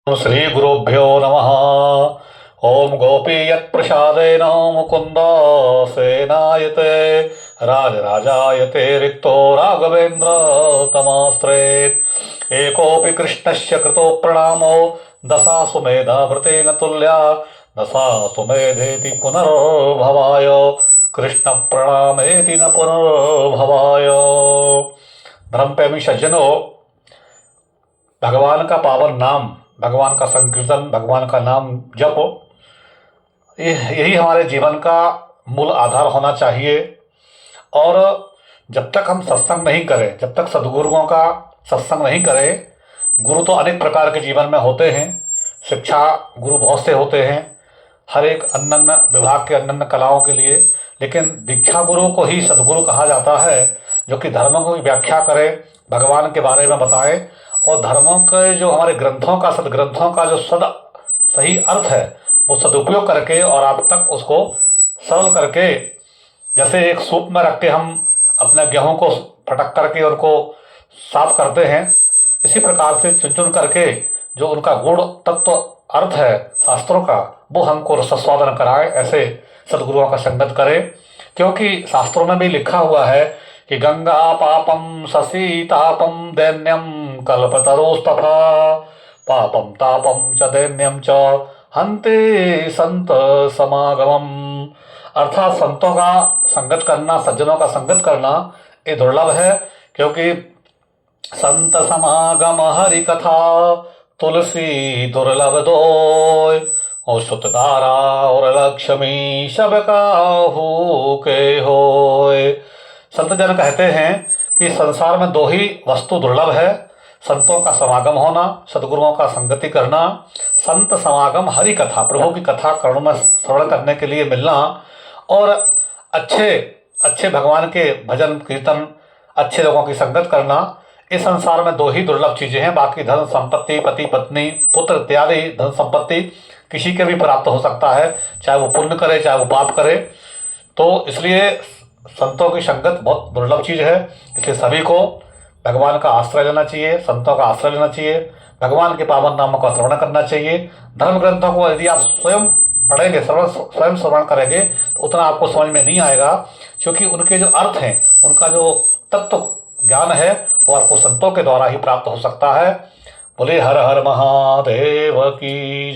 श्री गुरुभ्यो नमः। ओम गोपी यत्प्रसादेन मुकुंद सेनायते राजराजायते रिक्तो राघवेन्द्र तमाश्रयेत्। एकोऽपि कृष्णस्य कृतो प्रणामो दशासु मेधाभृतेन तुल्या दशासु मेधेति पुनर्भवाय कृष्ण प्रणामेति न पुनर्भवाय। धर्म प्रेमी सज्जनों, भगवान का पावन नाम, भगवान का संकीर्तन, भगवान का नाम जप, यही हमारे जीवन का मूल आधार होना चाहिए। और जब तक हम सत्संग नहीं करें, जब तक सद्गुरुओं का सत्संग नहीं करें, गुरु तो अनेक प्रकार के जीवन में होते हैं, शिक्षा गुरु बहुत से होते हैं, हर एक अन्य विभाग के अन्य कलाओं के लिए, लेकिन दीक्षा गुरु को ही सद्गुरु कहा जाता है, जो कि धर्मों की व्याख्या करे, भगवान के बारे में बताए और धर्मों के जो हमारे ग्रंथों का, सदग्रंथों का जो सही अर्थ है वो सदुपयोग करके और आप तक उसको सरल करके, जैसे एक सूप में रख के हम अपने गेहूं को फटक करके उनको साफ करते हैं, इसी प्रकार से चुन चुन करके जो उनका गुण तत्व अर्थ है शास्त्रों का, वो हमको रसस्वादन कराए। ऐसे सदगुरुओं का संगत करें, क्योंकि शास्त्रों में भी लिखा हुआ है कि गंगा पापम शशि तापम दैन्यम कल्पतरोस्तथा पापम तापम च दैन्यम च हन्ते संत समागमम। अर्थात संतों का संगत करना, सज्जनों का संगत करना ये दुर्लभ है, क्योंकि संत समागम हरि कथा तुलसी दुर्लभ दोय और सुतदारा और लक्ष्मी सब काहू के होय। संत जन कहते हैं कि संसार में दो ही वस्तु दुर्लभ है, संतों का समागम होना, सदगुरुओं का संगति करना। संत समागम हरि कथा, प्रभु की कथा कर्ण में श्रवण करने के लिए मिलना, और अच्छे अच्छे भगवान के भजन कीर्तन, अच्छे लोगों की संगत करना। इस संसार में दो ही दुर्लभ चीजें हैं, बाकी धन संपत्ति, पति पत्नी पुत्र इत्यादि धन संपत्ति किसी के भी प्राप्त हो सकता है, चाहे वो पुण्य करे चाहे वो पाप करे। तो इसलिए संतों की संगत बहुत दुर्लभ चीज है, इसलिए सभी को भगवान का आश्रय लेना चाहिए, संतों का आश्रय लेना चाहिए, भगवान के पावन नामों का श्रवण करना चाहिए। धर्म ग्रंथों को यदि आप स्वयं पढ़ेंगे, स्वयं श्रवण करेंगे, तो उतना आपको समझ में नहीं आएगा, क्योंकि उनके जो अर्थ हैं, उनका जो तत्व ज्ञान है वो आपको संतों के द्वारा ही प्राप्त हो सकता है। बोले हर हर महादेव की जय।